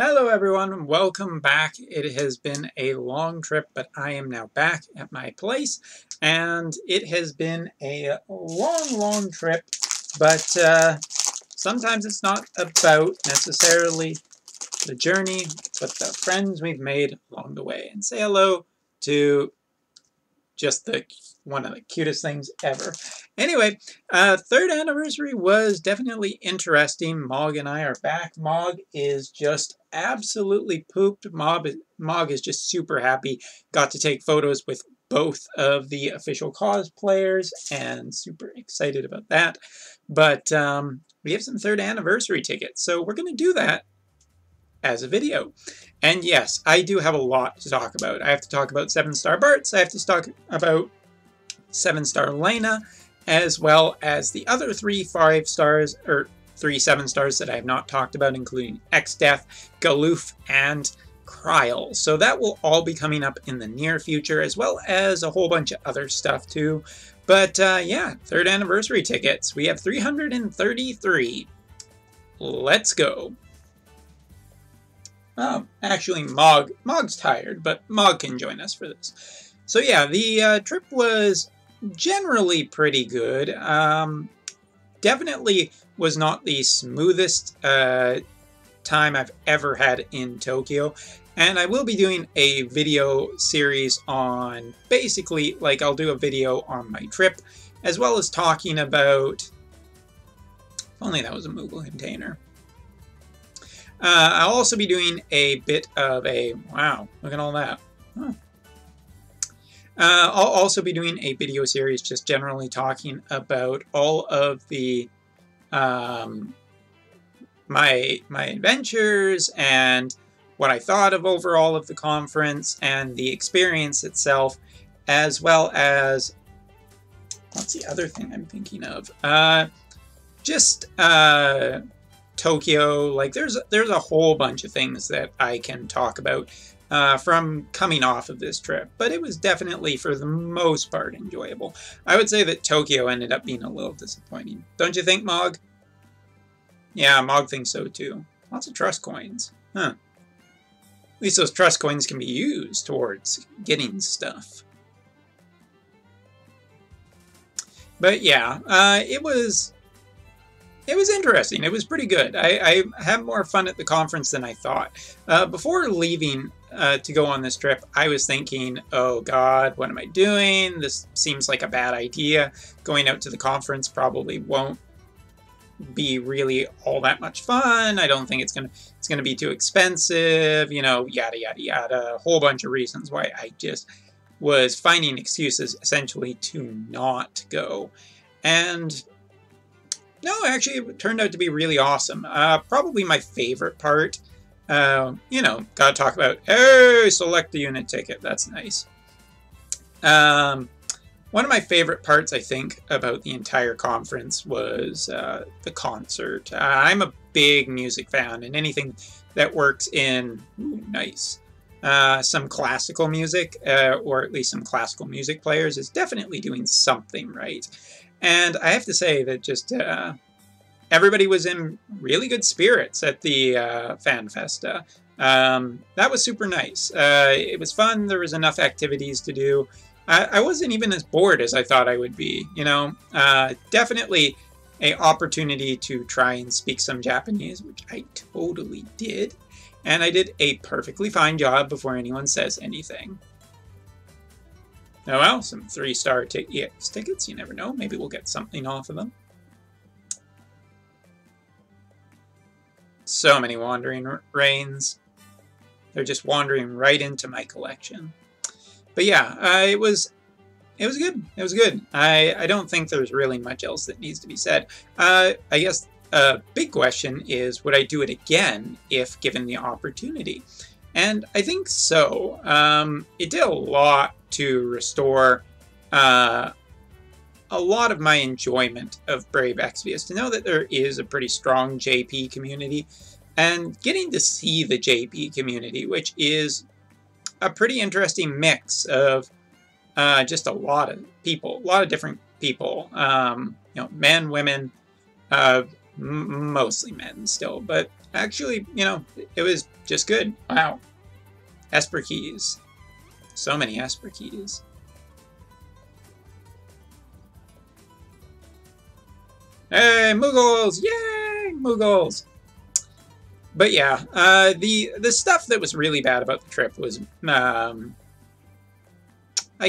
Hello everyone, welcome back. It has been a long trip, but I am now back at my place, and it has been a long trip, but sometimes it's not about necessarily the journey, but the friends we've made along the way. And say hello to just one of the cutest things ever. Anyway, third anniversary was definitely interesting. Mog and I are back. Mog is just absolutely pooped. Mog is just super happy. Got to take photos with both of the official cosplayers and super excited about that. But we have some third anniversary tickets, so we're going to do that as a video. And yes, I do have a lot to talk about. I have to talk about 7-star Bart's, I have to talk about 7-star Lena, as well as the other 3 5-stars, or 3 7-stars that I have not talked about, including X-Death, Galoof, and Kryl. So that will all be coming up in the near future, as well as a whole bunch of other stuff too. But yeah, third anniversary tickets. We have 333. Let's go. Oh, actually, Mog's tired, but Mog can join us for this. So yeah, the trip was generally pretty good. Definitely was not the smoothest time I've ever had in Tokyo. And I will be doing a video series on, basically, like, I'll do a video on my trip, as well as talking about, if only that was a Moogle container. I'll also be doing a bit of a, wow, look at all that. Huh. I'll also be doing a video series just generally talking about all of the, my adventures and what I thought of overall of the conference and the experience itself, as well as, what's the other thing I'm thinking of? Tokyo, like there's a whole bunch of things that I can talk about from coming off of this trip, but it was definitely for the most part enjoyable. I would say that Tokyo ended up being a little disappointing. Don't you think, Mog? Yeah, Mog thinks so too. Lots of trust coins. Huh. At least those trust coins can be used towards getting stuff. But yeah, it was interesting. It was pretty good. I had more fun at the conference than I thought. Before leaving to go on this trip, I was thinking, oh God, what am I doing? This seems like a bad idea. Going out to the conference probably won't be really all that much fun. I don't think it's gonna be too expensive, you know, yada yada yada. A whole bunch of reasons why I just was finding excuses essentially to not go. And no, actually, it turned out to be really awesome. Probably my favorite part. You know, gotta talk about, hey, select the unit ticket. That's nice. One of my favorite parts, I think, about the entire conference was the concert. I'm a big music fan, and anything that works in, ooh, nice, some classical music, or at least some classical music players, is definitely doing something right. And I have to say that just everybody was in really good spirits at the Fan Festa. That was super nice. It was fun. There was enough activities to do. I wasn't even as bored as I thought I would be. You know, definitely an opportunity to try and speak some Japanese, which I totally did. And I did a perfectly fine job before anyone says anything. Oh well, some 3-star tickets, you never know. Maybe we'll get something off of them. So many Wandering Rains. They're just wandering right into my collection. But yeah, it was good. It was good. I don't think there's really much else that needs to be said. I guess a big question is, would I do it again if given the opportunity? And I think so. It did a lot to restore a lot of my enjoyment of Brave Exvius, to know that there is a pretty strong JP community, and getting to see the JP community, which is a pretty interesting mix of just a lot of people, a lot of different people, you know, men, women, mostly men still, but actually, you know, it was just good. Wow. Esper keys. So many Esper keys. Hey, Moogles! Yay! Moogles! But yeah, the stuff that was really bad about the trip was, I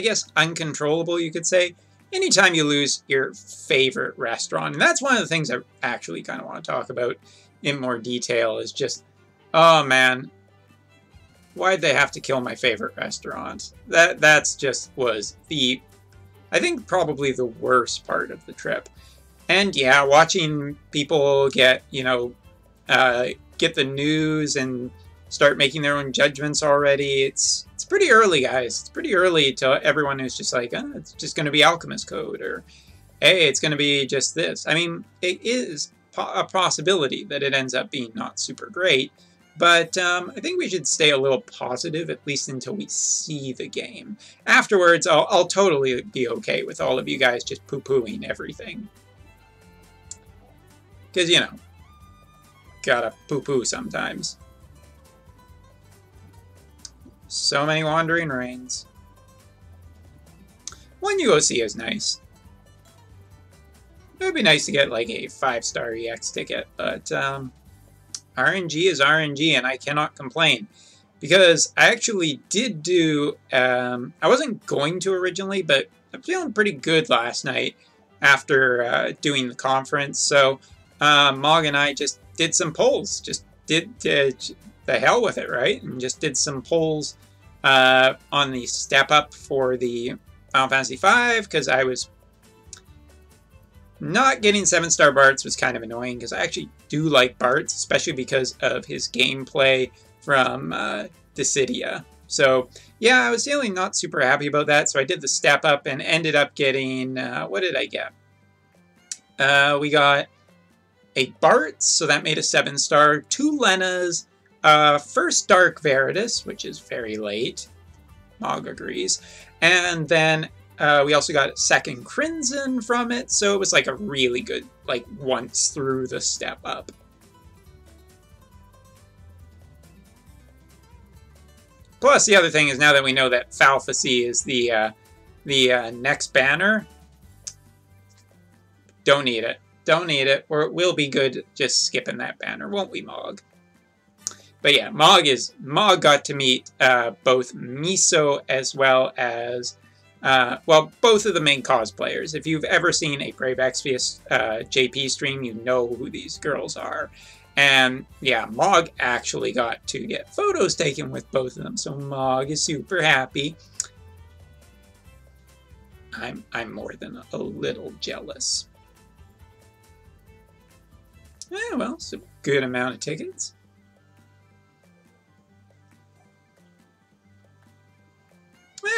guess, uncontrollable, you could say. Anytime you lose your favorite restaurant, and that's one of the things I actually kind of want to talk about in more detail, is just, oh man, why'd they have to kill my favorite restaurant? That's just was the, I think, probably the worst part of the trip. And yeah, watching people get, you know, get the news and start making their own judgments already. It's pretty early, guys. It's pretty early to everyone who's just like, oh, it's just going to be Alchemist Code, or hey, it's going to be just this. I mean, it is a possibility that it ends up being not super great, but I think we should stay a little positive, at least until we see the game. Afterwards, I'll totally be okay with all of you guys just poo-pooing everything. Because, you know, gotta poo-poo sometimes. So many Wandering Rains. One UOC is nice. It would be nice to get like a 5-star EX ticket, but RNG is RNG, and I cannot complain. Because I actually did do, I wasn't going to originally, but I'm feeling pretty good last night after doing the conference. So Mog and I just did some polls, just did the hell with it, right? And just did some polls on the step up for the Final Fantasy V, because I was not getting 7-star Bartz was kind of annoying, because I actually do like Bartz, especially because of his gameplay from Dissidia. So yeah, I was feeling not super happy about that, so I did the step up and ended up getting, what did I get? We got a Bartz, so that made a 7-star, 2 Lenas, first Dark Veritas, which is very late. Mog agrees. And then we also got a second Crimson from it, so it was like a really good, like, once through the step up. Plus, the other thing is, now that we know that Falfacy is the next banner, don't need it. Don't need it, or it will be good just skipping that banner, won't we, Mog? But yeah, Mog got to meet both Miso as well as, well, both of the main cosplayers. If you've ever seen a Brave Exvius JP stream, you know who these girls are. And yeah, Mog actually got to get photos taken with both of them, so Mog is super happy. I'm more than a little jealous. Yeah, well, it's a good amount of tickets.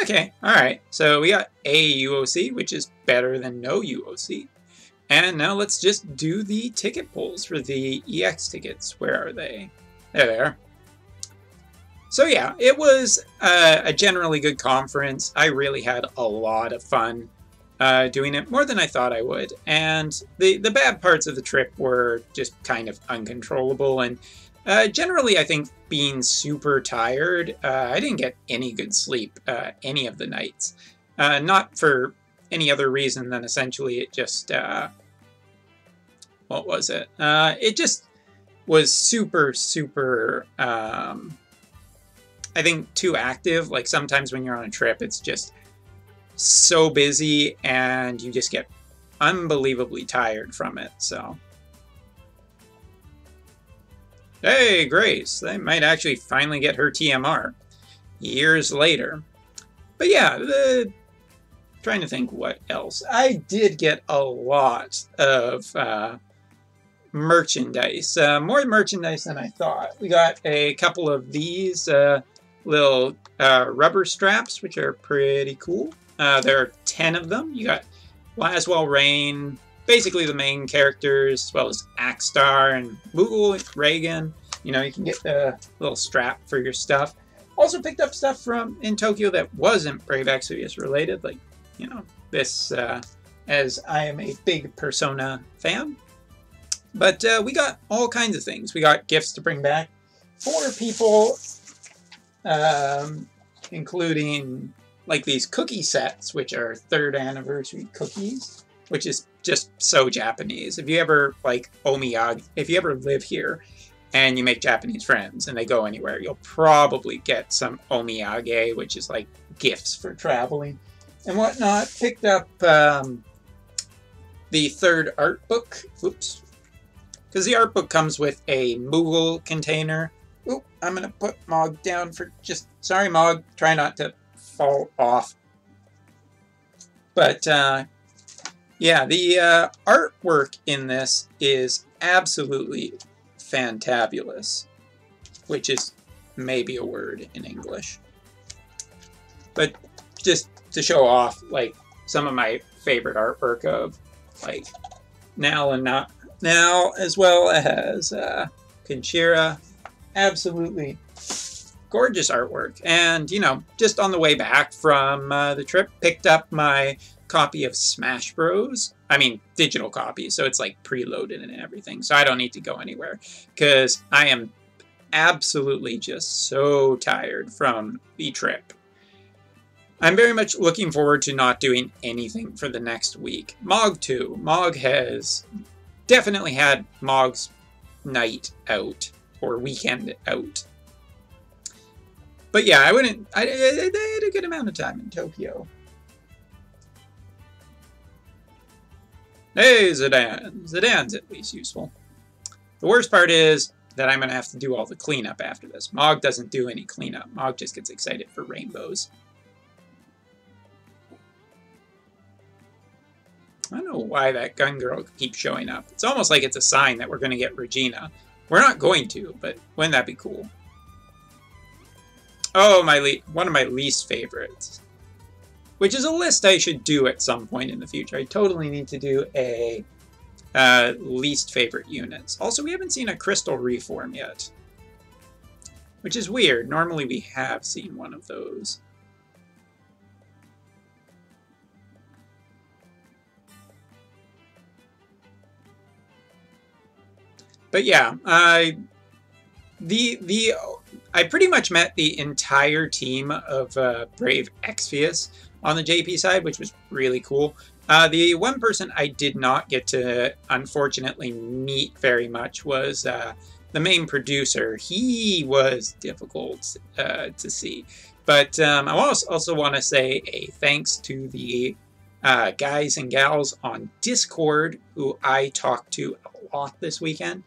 Okay, alright. So we got a UOC, which is better than no UOC. And now let's just do the ticket polls for the EX tickets. Where are they? There they are. So yeah, it was a generally good conference. I really had a lot of fun doing it, more than I thought I would. And the bad parts of the trip were just kind of uncontrollable, and generally I think being super tired. I didn't get any good sleep any of the nights. Not for any other reason than essentially it just, what was it? It just was super, I think too active. Like sometimes when you're on a trip, it's just so busy and you just get unbelievably tired from it, so. Hey, Grace, they might actually finally get her TMR years later. But yeah, trying to think what else. I did get a lot of merchandise, more merchandise than I thought. We got a couple of these little rubber straps, which are pretty cool. There are 10 of them. You got Laswell Rain, basically the main characters, as well as Axstar and Moogle, Reagan. You know, you can get the little strap for your stuff. Also picked up stuff from in Tokyo that wasn't Brave Exvius related, like, you know, this, as I am a big Persona fan. But we got all kinds of things. We got gifts to bring back for people, including like these cookie sets, which are 3rd anniversary cookies, which is just so Japanese. If you ever like omiyage, if you ever live here and you make Japanese friends and they go anywhere, you'll probably get some omiyage, which is like gifts for traveling and whatnot. Picked up the 3rd art book. Oops. Because the art book comes with a Moogle container. Oop, I'm going to put Mog down for just... Sorry, Mog. Try not to fall off. But, yeah, the artwork in this is absolutely fantabulous. Which is maybe a word in English. But just to show off, like, some of my favorite artwork of, like, Now, as well as Kinshira, absolutely gorgeous artwork. And, you know, just on the way back from the trip, picked up my copy of Smash Bros. I mean, digital copy, so it's like preloaded and everything. So I don't need to go anywhere because I am absolutely just so tired from the trip. I'm very much looking forward to not doing anything for the next week. Mog too. Mog has definitely had Mog's night out or weekend out. But yeah, I had a good amount of time in Tokyo. Hey, Zidane. Zidane's at least useful. The worst part is that I'm going to have to do all the cleanup after this. Mog doesn't do any cleanup. Mog just gets excited for rainbows. I don't know why that gun girl keeps showing up. It's almost like it's a sign that we're going to get Regina. We're not going to, but wouldn't that be cool? Oh, one of my least favorites. Which is a list I should do at some point in the future. I totally need to do a least favorite units. Also, we haven't seen a Crystal Reform yet. Which is weird. Normally we have seen one of those. But yeah, I pretty much met the entire team of Brave Exvius on the JP side, which was really cool. The one person I did not get to, unfortunately, meet very much was the main producer. He was difficult to see. But I also want to say a thanks to the guys and gals on Discord who I talked to a lot this weekend.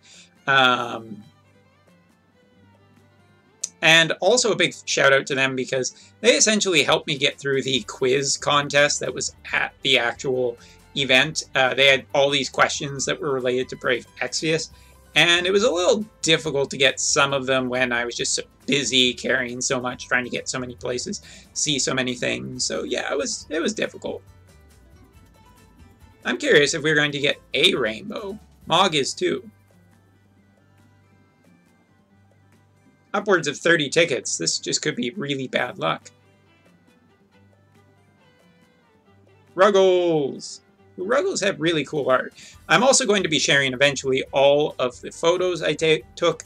And also a big shout out to them because they essentially helped me get through the quiz contest that was at the actual event. They had all these questions that were related to Brave Exvius, and it was a little difficult to get some of them when I was just so busy carrying so much, trying to get so many places, see so many things. So yeah, it was difficult. I'm curious if we're going to get a rainbow. Mog is too. Upwards of 30 tickets. This just could be really bad luck. Ruggles! Ruggles have really cool art. I'm also going to be sharing eventually all of the photos I took.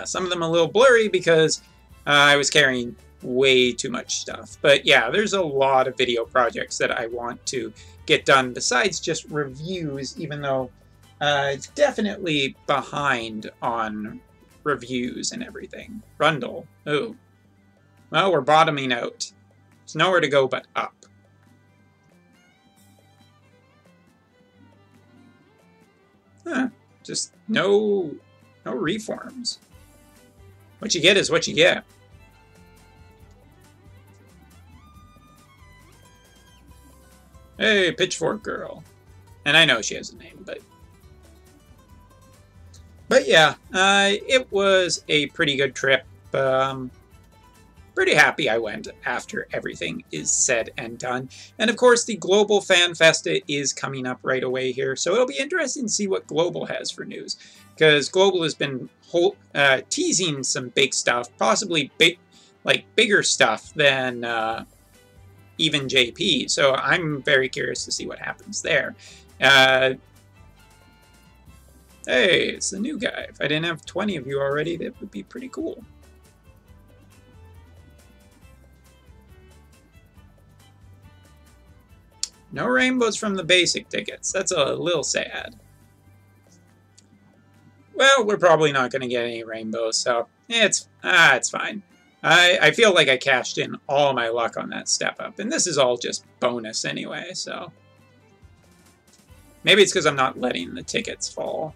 Some of them a little blurry because I was carrying way too much stuff. But yeah, there's a lot of video projects that I want to get done besides just reviews, even though it's definitely behind on reviews and everything. Rundle. Oh. Well, we're bottoming out. There's nowhere to go but up. Huh. Just no reforms. What you get is what you get. Hey, Pitchfork Girl. And I know she has a name, but yeah, it was a pretty good trip. Pretty happy I went after everything is said and done. And of course, the Global Fan Festa is coming up right away here. So it'll be interesting to see what Global has for news. Because Global has been teasing some big stuff, possibly bigger stuff than even JP. So I'm very curious to see what happens there. Hey, it's the new guy. If I didn't have 20 of you already, that would be pretty cool. No rainbows from the basic tickets. That's a little sad. Well, we're probably not going to get any rainbows, so it's fine. I feel like I cashed in all my luck on that step up, and this is all just bonus anyway, so... Maybe it's because I'm not letting the tickets fall.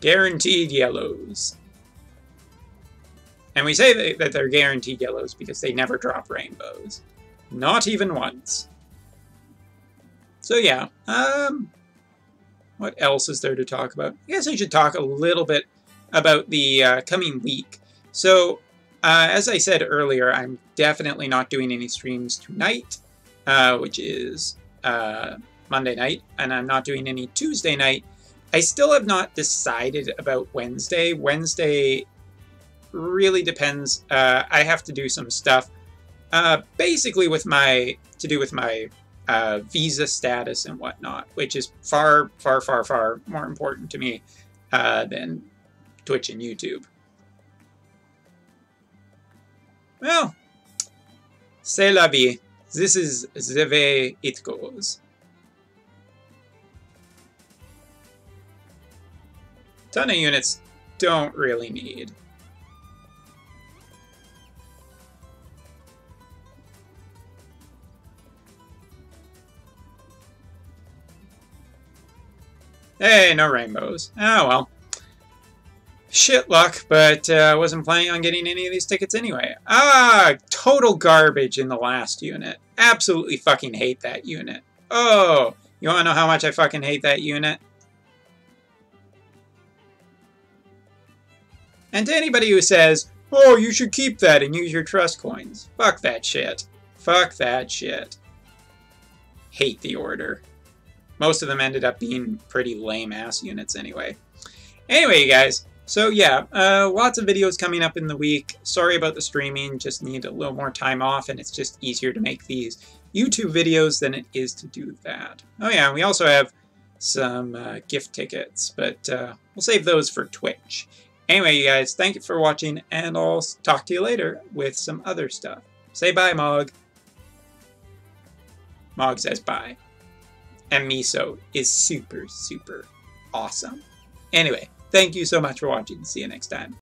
Guaranteed yellows. And we say that they're guaranteed yellows because they never drop rainbows. Not even once. So yeah, what else is there to talk about? I guess I should talk a little bit about the coming week. So, as I said earlier, I'm definitely not doing any streams tonight, which is Monday night, and I'm not doing any Tuesday night. I still have not decided about Wednesday. Wednesday really depends. I have to do some stuff, basically with my visa status and whatnot, which is far, far, far, far more important to me than Twitch and YouTube. Well, c'est la vie. This is the way it goes. Ton of units don't really need. Hey, no rainbows. Oh well. Shit luck, but I wasn't planning on getting any of these tickets anyway. Total garbage in the last unit. Absolutely fucking hate that unit. Oh, you wanna know how much I fucking hate that unit? And to anybody who says, oh, you should keep that and use your trust coins. Fuck that shit. Fuck that shit. Hate the order. Most of them ended up being pretty lame-ass units anyway. Anyway, you guys, so yeah, lots of videos coming up in the week. Sorry about the streaming, just need a little more time off, and it's just easier to make these YouTube videos than it is to do that. Oh yeah, we also have some gift tickets, but we'll save those for Twitch. Anyway, you guys, thank you for watching, and I'll talk to you later with some other stuff. Say bye, Mog. Mog says bye. And miso is super, super awesome. Anyway, thank you so much for watching. See you next time.